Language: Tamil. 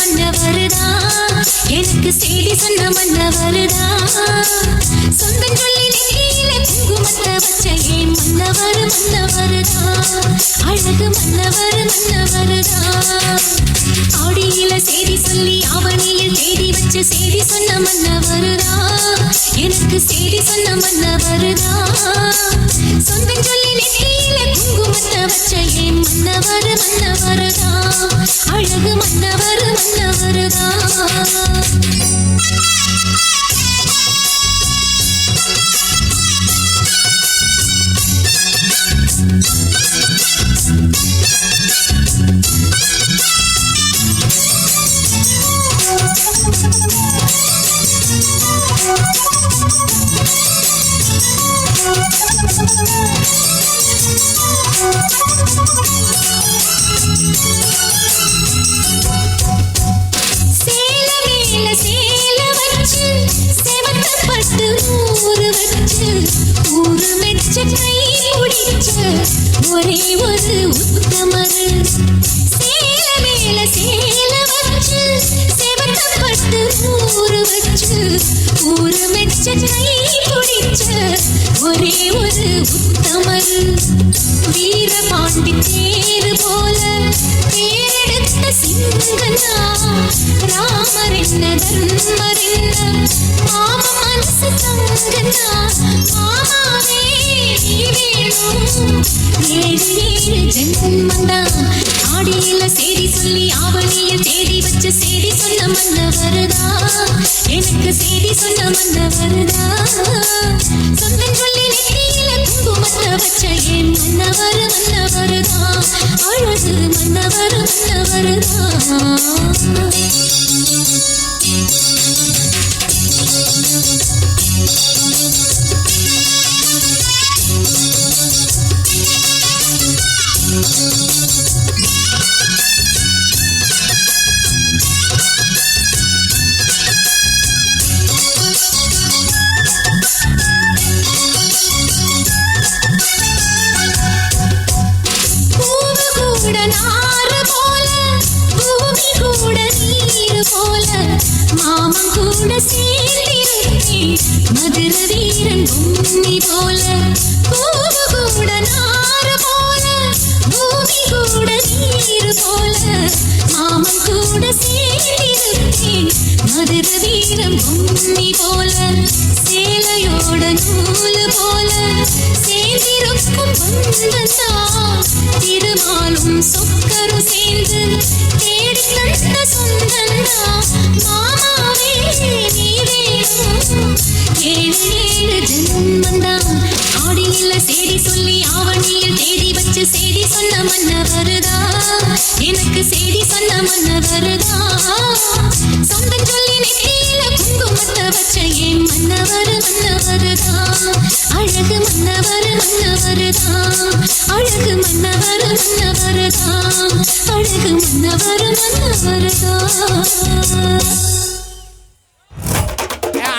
மன்னவருதா, எனக்கு செய்தி சொன்ன மன்னவருதா, சொந்தம் சொல்லி நெற்றியில குங்குமத்தை வச்ச ஏன் மன்னவர் மன்னவருதா, அழகு மன்னவர் மன்னவருதா. ஆடியில செய்தி சொல்லி ஆவணியில் தேடி வச்ச செய்தி சொன்ன மன்னவருதா, எனக்கு செய்தி சொன்ன மன்னவருதா, சொந்தம் சொல்லி நெற்றியில குங்குமத்தை வச்ச ஏன் மன்னவர் மன்னவருதா, அழகு மன்னவர் மன்னவருதா. சேல மேல சேல வச்சு செவத்தப்பட்டு ஊரு வச்சு ஊரு மெச்ச கை பிடிச்ச ஒரே ஒரு உத்தமரு. சேல மேல சேல வச்சு செவத்தப்பட்டு ஊரு வச்சு ஊரு மெச்ச கை பிடிச்ச ஒரே ஒரு உத்தமரு. வீரபாண்டி தேரு போல தேரெடுத்த சிங்கனா, ராமர் என்ன தர்மர் என்ன மாம மனசு தங்கனா, மாமாவே நீ வேணும் ஏழு ஏழு ஜென்மந்தான். ஆடியில செய்தி சொல்லி ஆவணியில் தேடி வச்ச செய்தி சொன்ன மன்னவருதா, எனக்கு செய்தி சொன்ன மன்னவருதா, சொந்தம் சொல்லி நெற்றியில குங்குமத்தை வச்ச ஏன் மன்னவர் மன்னவருதா, அழகு மன்னவர் மன்னவருதா. பூவு கூட நாறு போல பூமி கூட நீர் போல மாமன் கூட சேர்ந்திருக்கேன் மதுர வீரன் பொன்னி போல. பூவு கூட நாறு போல பூமி கூட நீர் போல மாமன் கூட சேர்ந்திருக்கேன் மதுர வீரன் பொன்னி போல. சேலையோட நூல் போல சேர்ந்திருக்கும் பந்தந்தா, திருமாலும் சொக்கரும் சேர்ந்து தேடி தந்த சொந்தந்தா, மாமாவே நீ வேணும் ஏழு ஏழு ஜென்மந்தான். ஆடியில செய்தி சொல்லி ஆவணியில் தேடி வச்சு செய்தி சொன்ன மன்னவருதா, எனக்கு செய்தி சொன்ன மன்னவருதா, சொந்தம் சொல்லி நெற்றியில குங்குமத்தை வச்ச ஏன் மன்னவர் மன்னவருதா, அழகு மன்னவர் மன்னவருதா, அழகு மன்னவர் மன்னவருதா, அழகு மன்னவர் மன்னவருதா.